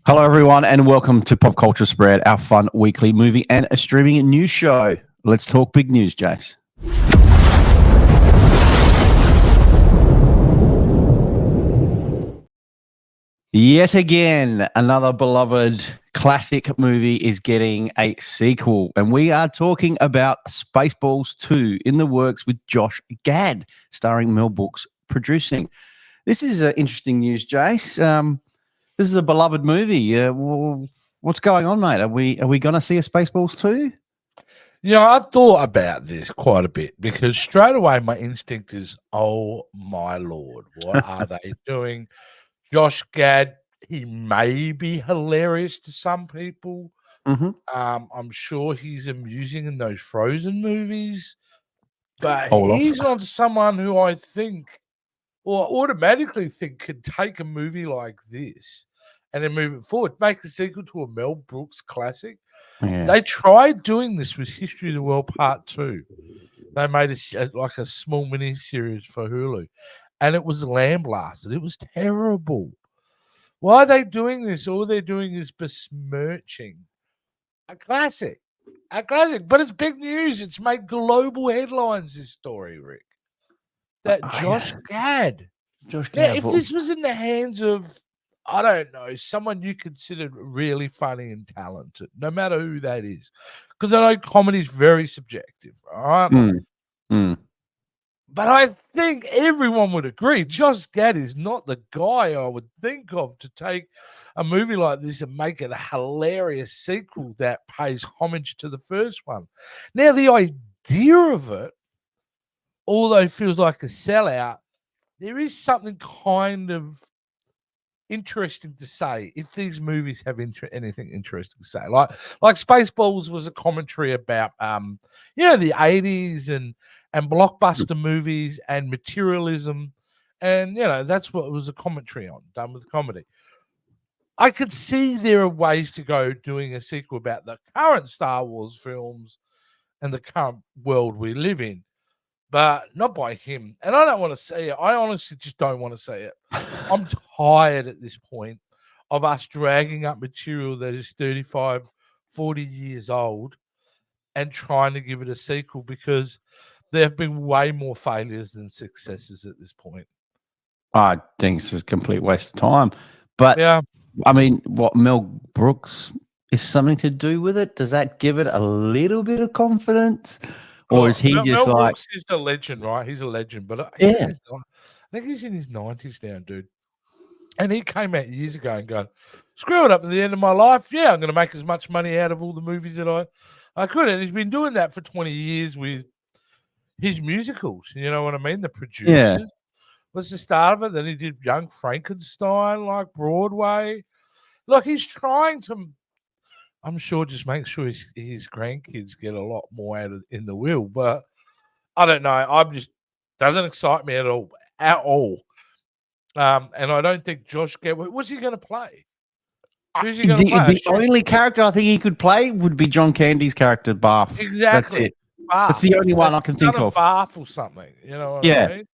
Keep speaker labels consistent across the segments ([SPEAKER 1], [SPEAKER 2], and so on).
[SPEAKER 1] Hello, everyone, and welcome to Pop Culture Spread, our fun weekly movie and a streaming news show. Let's talk big news, Jace. Yet again, another beloved classic movie is getting a sequel, and we are talking about Spaceballs 2 in the works with Josh Gad, starring Mel Brooks producing. This is interesting news, Jace. This is a beloved movie. What's going on, mate? Are we going to see a Spaceballs 2?
[SPEAKER 2] I thought about this quite a bit because straight away my instinct is, oh my Lord, what are they doing? Josh Gad, he may be hilarious to some people.
[SPEAKER 1] Mm-hmm.
[SPEAKER 2] I'm sure he's amusing in those Frozen movies, but he's not someone who I think or automatically think could take a movie like this and then move it forward, make a sequel to a Mel Brooks classic. Yeah. They tried doing this with History of the World Part 2. They made a small mini series for Hulu, and it was lambasted. It was terrible. Why are they doing this? All they're doing is besmirching a classic. But it's big news. It's made global headlines, this story, Rick. That Josh Gad. Now, if this was in the hands of, I don't know, someone you considered really funny and talented, no matter who that is, because I know comedy is very subjective, all right? But I think everyone would agree Josh Gad is not the guy I would think of to take a movie like this and make it a hilarious sequel that pays homage to the first one. Now, the idea of it, although it feels like a sellout, there is something kind of interesting to say if these movies have anything interesting to say. Like Spaceballs was a commentary about the 80s and blockbuster movies and materialism, and that's what it was a commentary on, done with comedy. I could see there are ways to go doing a sequel about the current Star Wars films and the current world we live in, but not by him. And I don't want to see it. I honestly just don't want to see it. I'm tired at this point of us dragging up material that is 35, 40 years old and trying to give it a sequel, because there have been way more failures than successes at this point.
[SPEAKER 1] I think it's a complete waste of time. But, yeah. I mean, what Mel Brooks is something to do with it? Does that give it a little bit of confidence? Or is he just
[SPEAKER 2] Mel
[SPEAKER 1] like...
[SPEAKER 2] Brooks is a legend, right? He's a legend. But
[SPEAKER 1] yeah.
[SPEAKER 2] I think he's in his 90s now, dude. And he came out years ago and going, screw it, up at the end of my life. Yeah, I'm going to make as much money out of all the movies that I could. And he's been doing that for 20 years with his musicals. You know what I mean? The Producers was the start of it. Then he did Young Frankenstein, like Broadway. Look, he's trying to, I'm sure, just make sure his grandkids get a lot more out of in the will. But I don't know. Doesn't excite me at all. And I don't think Josh Gad, what's he going to play? Who's he going to play?
[SPEAKER 1] The only character I think he could play would be John Candy's character, Barf.
[SPEAKER 2] Exactly.
[SPEAKER 1] That's it. Barf. That's the only one I can think of.
[SPEAKER 2] Barf or something, you know what I mean?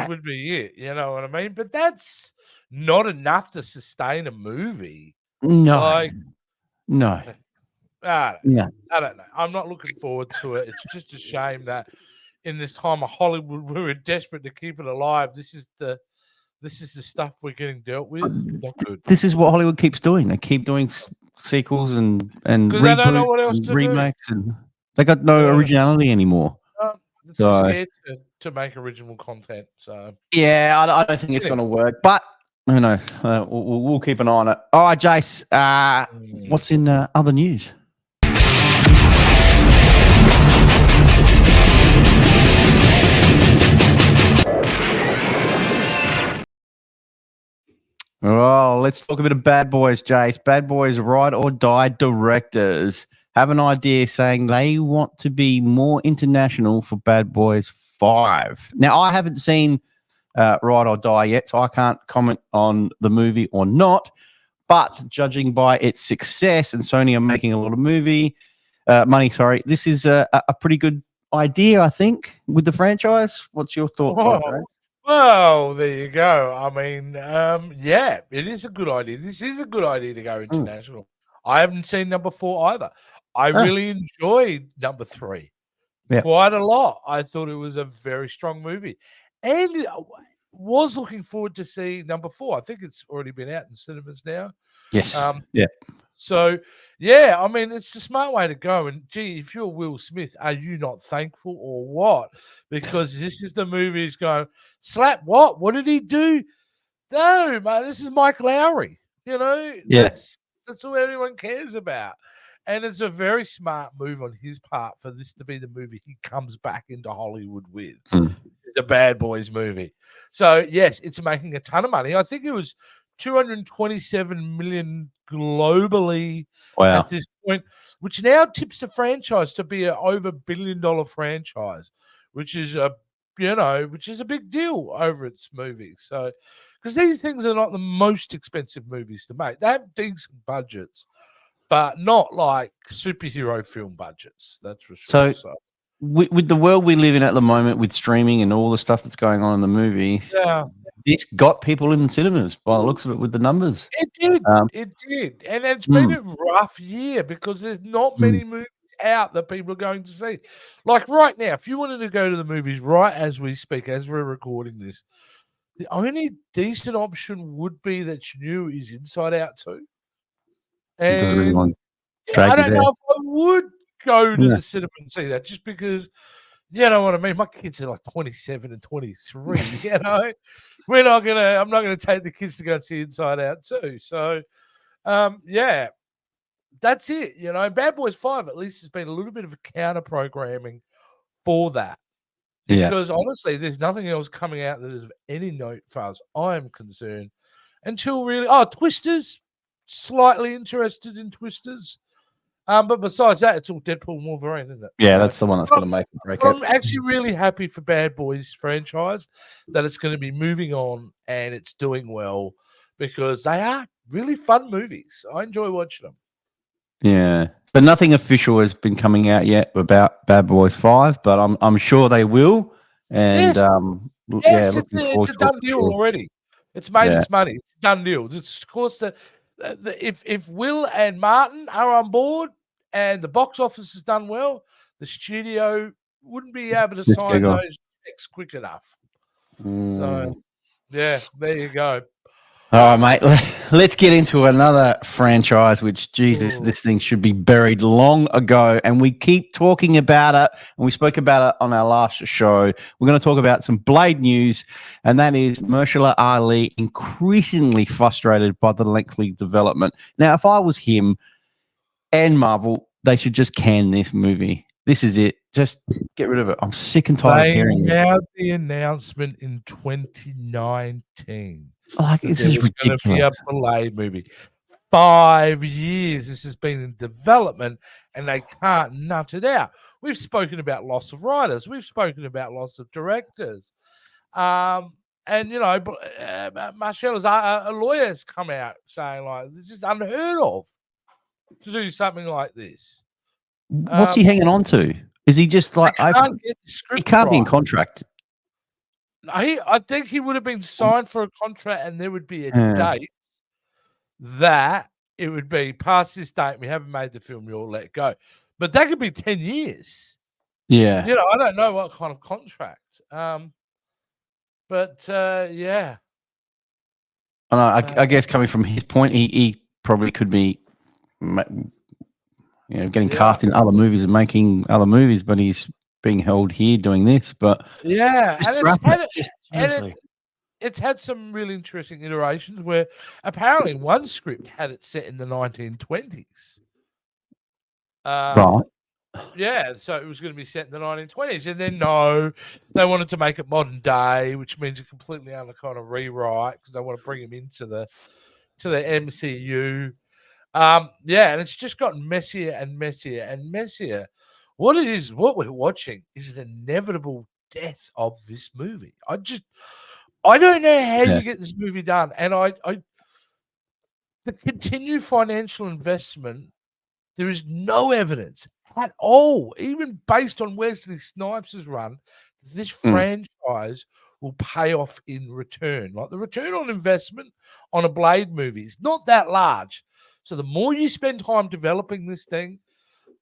[SPEAKER 2] Would be it, you know what I mean? But that's not enough to sustain a movie.
[SPEAKER 1] No.
[SPEAKER 2] No. I don't know. I'm not looking forward to it. It's just a shame that in this time of Hollywood, we were desperate to keep it alive. This is the stuff we're getting dealt with. Not good.
[SPEAKER 1] This is what Hollywood keeps doing. They keep doing sequels and
[SPEAKER 2] because they don't know what else to
[SPEAKER 1] remakes do. And they got no originality anymore.
[SPEAKER 2] They're too scared to make original content. So
[SPEAKER 1] yeah, I don't think it's going to work. But who knows? We'll keep an eye on it. All right, Jace. What's in other news? Oh, let's talk a bit of Bad Boys, Jace. Bad Boys Ride or Die directors have an idea saying they want to be more international for Bad Boys 5. Now, I haven't seen Ride or Die yet, so I can't comment on the movie or not. But judging by its success, and Sony are making a lot of money, this is a pretty good idea, I think, with the franchise. What's your thoughts on it?
[SPEAKER 2] Well, there you go. I mean, yeah, it is a good idea. This is a good idea to go international. I haven't seen number 4 either. I really enjoyed number 3 quite a lot. I thought it was a very strong movie, and was looking forward to see number 4. I think it's already been out in cinemas now.
[SPEAKER 1] Yes.
[SPEAKER 2] So, yeah, I mean, it's a smart way to go. And gee, if you're Will Smith, are you not thankful or what? Because this is the movie he's going, slap what? What did he do? No, mate, this is Mike Lowry. You know, that's all anyone cares about. And it's a very smart move on his part for this to be the movie he comes back into Hollywood with. It's a Bad Boys movie. So, yes, it's making a ton of money. I think it was 227 million globally at this point, which now tips the franchise to be an over $1 billion franchise, which is a big deal over its movies. So, because these things are not the most expensive movies to make, they have decent budgets, but not like superhero film budgets. That's for sure.
[SPEAKER 1] So with the world we live in at the moment, with streaming and all the stuff that's going on in the movies, this got people in the cinemas by the looks of it with the numbers.
[SPEAKER 2] It did. It did. And it's been a rough year because there's not many movies out that people are going to see. Like right now, if you wanted to go to the movies right as we speak, as we're recording this, the only decent option would be that's new is Inside Out 2. And
[SPEAKER 1] doesn't really want
[SPEAKER 2] I don't know if I would go to the cinema and see that, just because, you know what I mean? My kids are like 27 and 23, you know? I'm not gonna take the kids to go and see Inside Out 2. So yeah, that's it. You know, Bad Boys 5 at least has been a little bit of a counter programming for that. Because honestly, there's nothing else coming out that is of any note as far as I'm concerned until really Twisters, slightly interested in Twisters. But besides that, it's all Deadpool and Wolverine, isn't it?
[SPEAKER 1] Yeah, that's the one that's going to make it break out.
[SPEAKER 2] I'm actually really happy for Bad Boys franchise that it's going to be moving on and it's doing well, because they are really fun movies. I enjoy watching them.
[SPEAKER 1] Yeah, but nothing official has been coming out yet about Bad Boys 5, but I'm sure they will. And
[SPEAKER 2] it's a done deal already. It's made its money. It's a done deal. It's, of course, if Will and Martin are on board and the box office has done well, the studio wouldn't be able to sign those checks quick enough. So, yeah, there you go.
[SPEAKER 1] All right, mate. Let's get into another franchise, which, Jesus, this thing should be buried long ago. And we keep talking about it. And we spoke about it on our last show. We're going to talk about some Blade news. And that is Mahershala Ali increasingly frustrated by the lengthy development. Now, if I was him and Marvel, they should just can this movie. This is it. Just get rid of it. I'm sick and tired of hearing it.
[SPEAKER 2] They had the announcement in 2019.
[SPEAKER 1] Like, this is ridiculous.
[SPEAKER 2] Going to be a Bilall movie. 5 years this has been in development, and they can't nut it out. We've spoken about loss of writers. We've spoken about loss of directors. And, you know, Marshall's lawyers come out saying, like, this is unheard of to do something like this.
[SPEAKER 1] What's he hanging on to? Is he just like, he can't be in contract.
[SPEAKER 2] I think he would have been signed for a contract, and there would be a date that it would be past this date. We haven't made the film. You'll let go, but that could be 10 years.
[SPEAKER 1] Yeah,
[SPEAKER 2] you know, I don't know what kind of contract. But yeah,
[SPEAKER 1] I guess coming from his point, he probably could be, getting cast in other movies and making other movies, but he's being held here doing this. But
[SPEAKER 2] it's had some really interesting iterations where apparently one script had it set in the 1920s.
[SPEAKER 1] Right.
[SPEAKER 2] Yeah, so it was going to be set in the 1920s, and then no, they wanted to make it modern day, which means a completely other kind of rewrite because they want to bring him into the MCU. Yeah, and it's just gotten messier and messier and messier. What we're watching is an inevitable death of this movie. I don't know how you get this movie done, and the continued financial investment, there is no evidence at all, even based on Wesley Snipes' run, this franchise will pay off in return. Like the return on investment on a Blade movie is not that large. So the more you spend time developing this thing,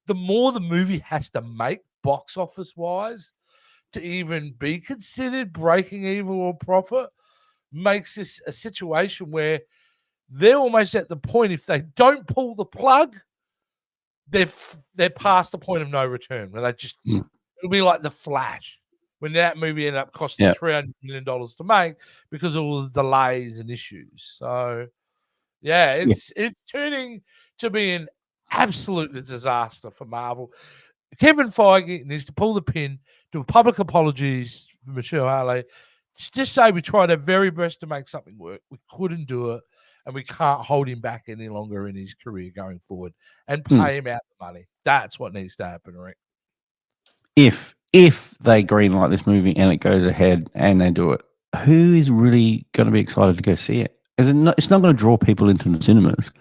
[SPEAKER 2] the more the movie has to make box office wise to even be considered breaking even or profit. Makes this a situation where they're almost at the point, if they don't pull the plug, they're past the point of no return, where they just it'll be like The Flash, when that movie ended up costing $300 million to make because of all the delays and issues. So yeah, it's turning to be an absolute disaster for Marvel. Kevin Feige needs to pull the pin, do public apologies for Mahershala Ali. Just say we tried our very best to make something work. We couldn't do it, and we can't hold him back any longer in his career going forward, and pay him out the money. That's what needs to happen, Rick.
[SPEAKER 1] If they greenlight this movie and it goes ahead and they do it, who is really going to be excited to go see it? It's not going to draw people into the cinemas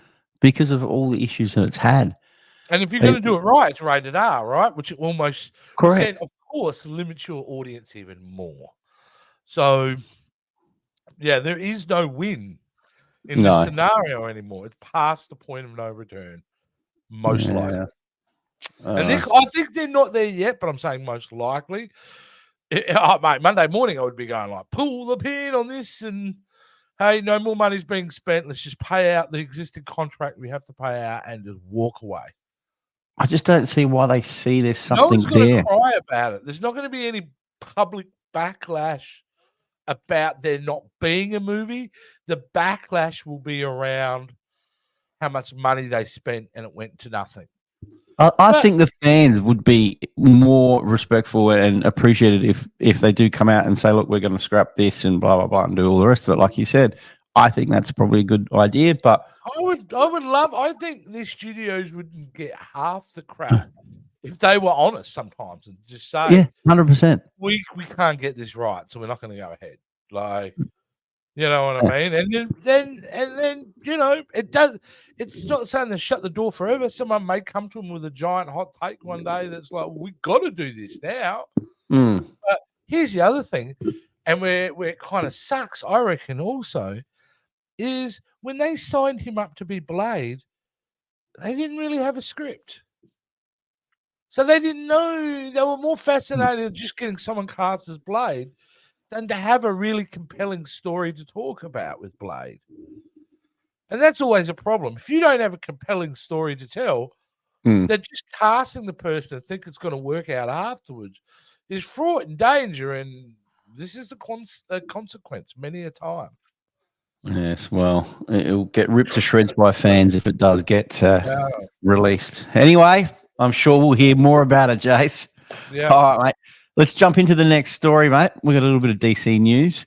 [SPEAKER 1] because of all the issues that it's had.
[SPEAKER 2] And if you're going to do it right, it's rated R, right? Which almost,
[SPEAKER 1] correct,
[SPEAKER 2] of course, limits your audience even more. So, yeah, there is no win in this scenario anymore. It's past the point of no return, most likely. And I think they're not there yet, but I'm saying most likely. Mate, Monday morning I would be going like, pull the pin on this, and hey, no more money's being spent. Let's just pay out the existing contract we have to pay out and just walk away.
[SPEAKER 1] I just don't see why they see there's something
[SPEAKER 2] no one's going to cry about it. There's not going to be any public backlash about there not being a movie. The backlash will be around how much money they spent and it went to nothing.
[SPEAKER 1] I think the fans would be more respectful and appreciated if they do come out and say, look, we're going to scrap this and blah, blah, blah, and do all the rest of it. Like you said, I think that's probably a good idea, but
[SPEAKER 2] I think the studios wouldn't get half the crap if they were honest sometimes and just say,
[SPEAKER 1] 100%.
[SPEAKER 2] We can't get this right, so we're not going to go ahead. Like, you know what I mean? And then you know, it's not saying they shut the door forever. Someone may come to them with a giant hot take one day that's like, we got to do this now. But here's the other thing, and where it kind of sucks, I reckon also, is when they signed him up to be Blade, they didn't really have a script. So they didn't know. They were more fascinated just getting someone cast as Blade than to have a really compelling story to talk about with Blade. And that's always a problem. If you don't have a compelling story to tell, they're just casting the person and think it's going to work out afterwards is fraught and danger. And this is a consequence many a time.
[SPEAKER 1] Yes, well, it'll get ripped to shreds by fans if it does get released. Anyway, I'm sure we'll hear more about it, Jace.
[SPEAKER 2] Yeah.
[SPEAKER 1] All right, mate. Let's jump into the next story, mate. We got a little bit of DC news.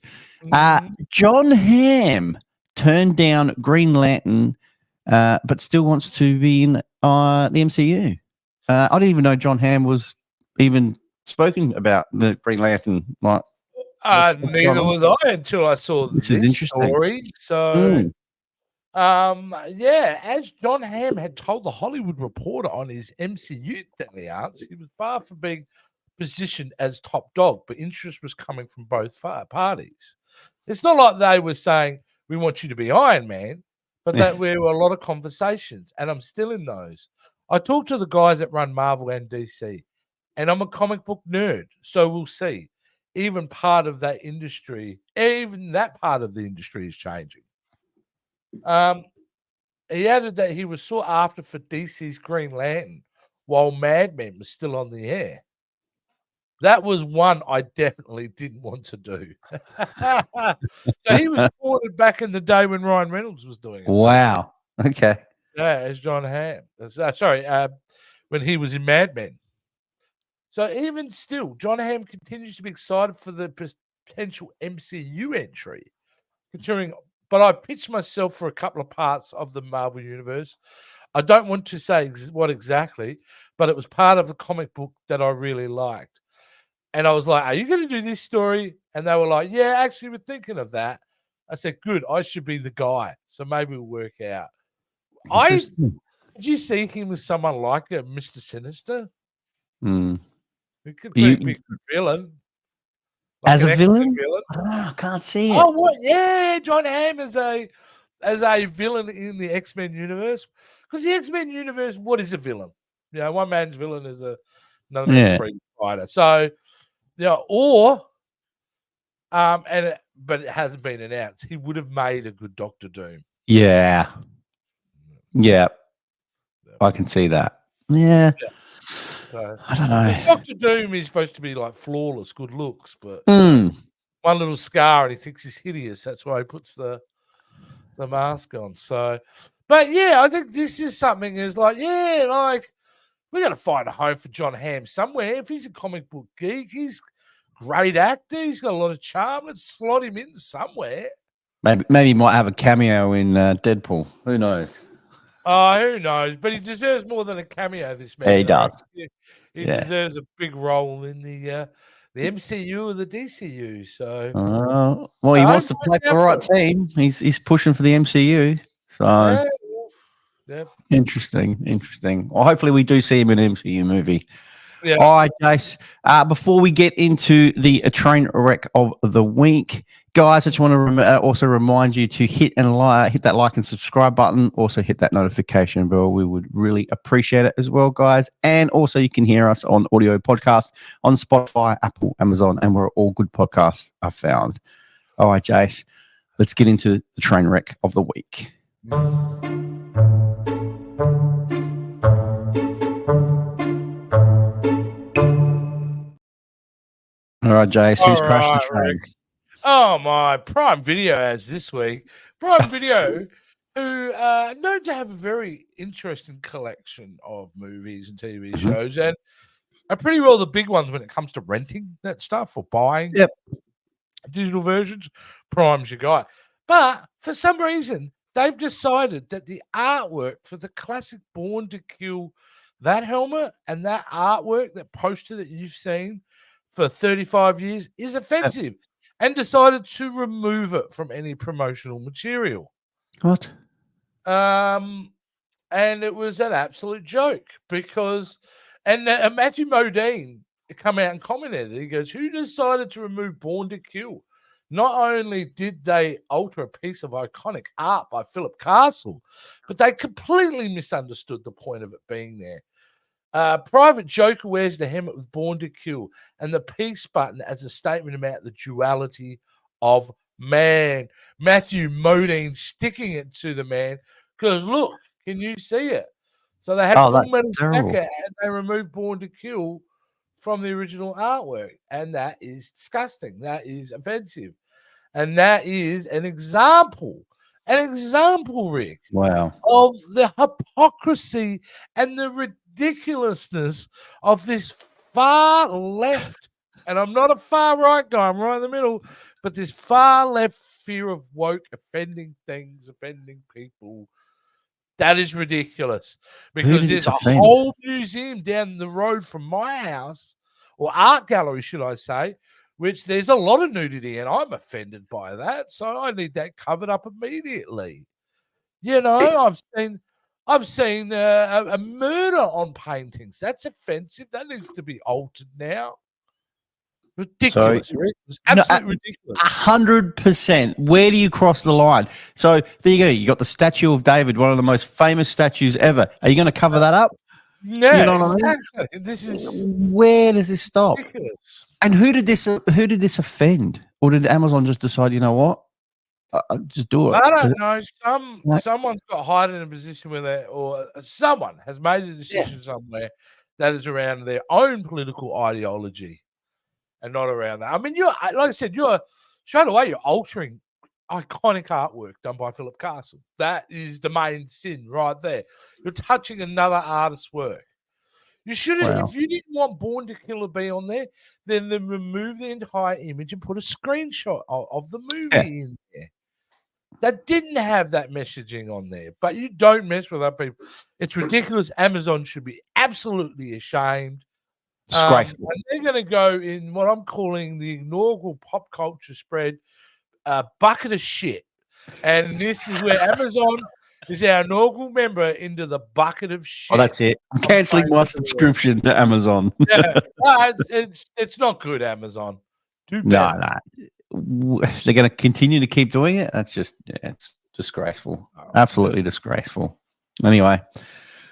[SPEAKER 1] John Hamm turned down Green Lantern, but still wants to be in the MCU. I didn't even know John Hamm was even spoken about the Green Lantern. Like,
[SPEAKER 2] neither was I until I saw this story. So, as John Hamm had told the Hollywood Reporter on his MCU Thetliance, he was far from being positioned as top dog, but interest was coming from both parties. It's not like they were saying, we want you to be Iron Man, but that there were a lot of conversations, and I'm still in those. I talked to the guys that run Marvel and DC, and I'm a comic book nerd, so we'll see. Even part of that industry, even that part of the industry is changing. He added that he was sought after for DC's Green Lantern while Mad Men was still on the air. That was one I definitely didn't want to do. So he was courted back in the day when Ryan Reynolds was doing it.
[SPEAKER 1] Wow. Okay.
[SPEAKER 2] Yeah, as John Hamm. When he was in Mad Men. So even still, John Hamm continues to be excited for the potential MCU entry. But I pitched myself for a couple of parts of the Marvel Universe. I don't want to say what exactly, but it was part of the comic book that I really liked. And I was like, are you going to do this story? And they were like, yeah, actually, we're thinking of that. I said, good, I should be the guy. So maybe we'll work out. Did you see him as someone like a Mr. Sinister? He could be a big villain. Like
[SPEAKER 1] as
[SPEAKER 2] an
[SPEAKER 1] a
[SPEAKER 2] X-Men
[SPEAKER 1] villain?
[SPEAKER 2] villain.
[SPEAKER 1] I can't see it.
[SPEAKER 2] Oh, what? Yeah, John Hamm as a villain in the X-Men universe. Because the X-Men universe, what is a villain? You know, one man's villain is another man's freedom fighter. So, or but it hasn't been announced. He would have made a good Doctor Doom.
[SPEAKER 1] Yeah. I can see that. Yeah.
[SPEAKER 2] So,
[SPEAKER 1] I don't know.
[SPEAKER 2] Doctor Doom is supposed to be like flawless, good looks, but one little scar and he thinks he's hideous. That's why he puts the mask on. So, but yeah, I think this is something is like, we got to find a home for John Hamm somewhere. If he's a comic book geek, he's a great actor. He's got a lot of charm. Let's slot him in somewhere.
[SPEAKER 1] Maybe he might have a cameo in Deadpool. Who knows?
[SPEAKER 2] Who knows? But he deserves more than a cameo. This man,
[SPEAKER 1] Yeah, he does.
[SPEAKER 2] He deserves a big role in the MCU or the DCU. So,
[SPEAKER 1] well, he wants to play for the right team. He's pushing for the MCU. So, interesting. Well, hopefully we do see him in an MCU movie. Yeah. All right, Jace. Before we get into the train wreck of the week, guys, I just want to also remind you to hit that like and subscribe button. Also, hit that notification bell. We would really appreciate it as well, guys. And also, you can hear us on audio podcast on Spotify, Apple, Amazon, and where all good podcasts are found. All right, Jace. Let's get into the train wreck of the week. All right, Jace, who's crashed the train?
[SPEAKER 2] Oh, my Prime Video ads this week. Prime Video, who are known to have a very interesting collection of movies and TV shows, and are pretty well the big ones when it comes to renting that stuff or buying digital versions. Prime's your guy. But for some reason, they've decided that the artwork for the classic Born to Kill, that helmet and that artwork, that poster that you've seen for 35 years is offensive and decided to remove it from any promotional material.
[SPEAKER 1] What?
[SPEAKER 2] And it was an absolute joke because, and Matthew Modine come out and commented. He goes, who decided to remove Born to Kill? Not only did they alter a piece of iconic art by Philip Castle, but they completely misunderstood the point of it being there. Private Joker wears the helmet with Born to Kill and the peace button as a statement about the duality of man. Matthew Modine sticking it to the man because, look, can you see it? So they had Full Metal Jacket and they removed Born to Kill from the original artwork. And that is disgusting. That is offensive. And that is an example, Rick, of the hypocrisy and the ridiculousness of this far left, and I'm not a far right guy, I'm right in the middle, but this far left fear of woke, offending things, offending people. That is ridiculous because there's a whole museum down the road from my house, or art gallery, should I say, which there's a lot of nudity, and I'm offended by that. So I need that covered up immediately. You know, I've seen a murder on paintings. That's offensive. That needs to be altered now. Ridiculous. It's absolutely ridiculous.
[SPEAKER 1] 100%. Where do you cross the line? So there you go. You got the statue of David, one of the most famous statues ever. Are you going to cover that up?
[SPEAKER 2] No, you know exactly. I mean? This is
[SPEAKER 1] where does this stop?
[SPEAKER 2] Ridiculous.
[SPEAKER 1] And who did this offend? Or did Amazon just decide, you know what? I'll just do it.
[SPEAKER 2] I don't know. Someone's got hired in a position where someone has made a decision somewhere that is around their own political ideology and not around that. I mean, like I said, you're straight away you're altering iconic artwork done by Philip Castle. That is the main sin right there. You're touching another artist's work. You should have, if you didn't want Born to Kill to be on there, then remove the entire image and put a screenshot of the movie in there. That didn't have that messaging on there, but you don't mess with other people. It's ridiculous. Amazon should be absolutely ashamed. And they're going to go in what I'm calling the inaugural pop culture spread, bucket of shit. And this is where Amazon is our inaugural member into the bucket of shit.
[SPEAKER 1] Oh, that's it. I'm canceling my subscription to Amazon.
[SPEAKER 2] It's not good, Amazon. Do better.
[SPEAKER 1] No. They're going to continue to keep doing it. That's just, it's disgraceful. Absolutely disgraceful. Anyway,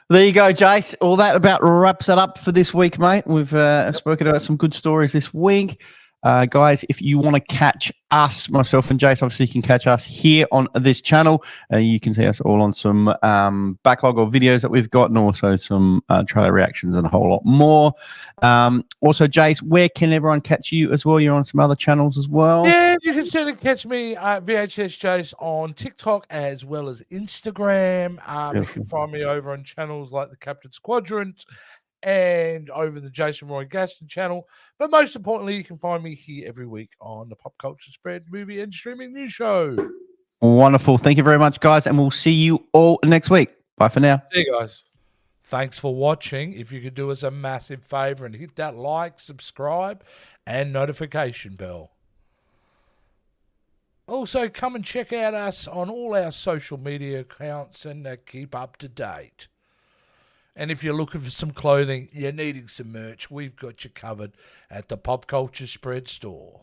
[SPEAKER 1] there you go, Jace. All that about wraps it up for this week, mate. We've spoken about some good stories this week. Guys, if you want to catch us, myself and Jace, obviously you can catch us here on this channel. You can see us all on some backlog of videos that we've got, and also some trailer reactions and a whole lot more. Also, Jace, where can everyone catch you as well? You're on some other channels as well.
[SPEAKER 2] Yeah, you can certainly catch me at VHS Jace on TikTok as well as Instagram. You can find me over on channels like the Captain's Quadrant and over the Jason Roy Gaston channel. But most importantly, you can find me here every week on the Pop Culture Spread movie and streaming news show.
[SPEAKER 1] Wonderful. Thank you very much, guys. And we'll see you all next week. Bye for now.
[SPEAKER 2] See you guys. Thanks for watching. If you could do us a massive favor and hit that like, subscribe, and notification bell. Also, come and check out us on all our social media accounts and keep up to date. And if you're looking for some clothing, you're needing some merch, we've got you covered at the Pop Culture Spread store.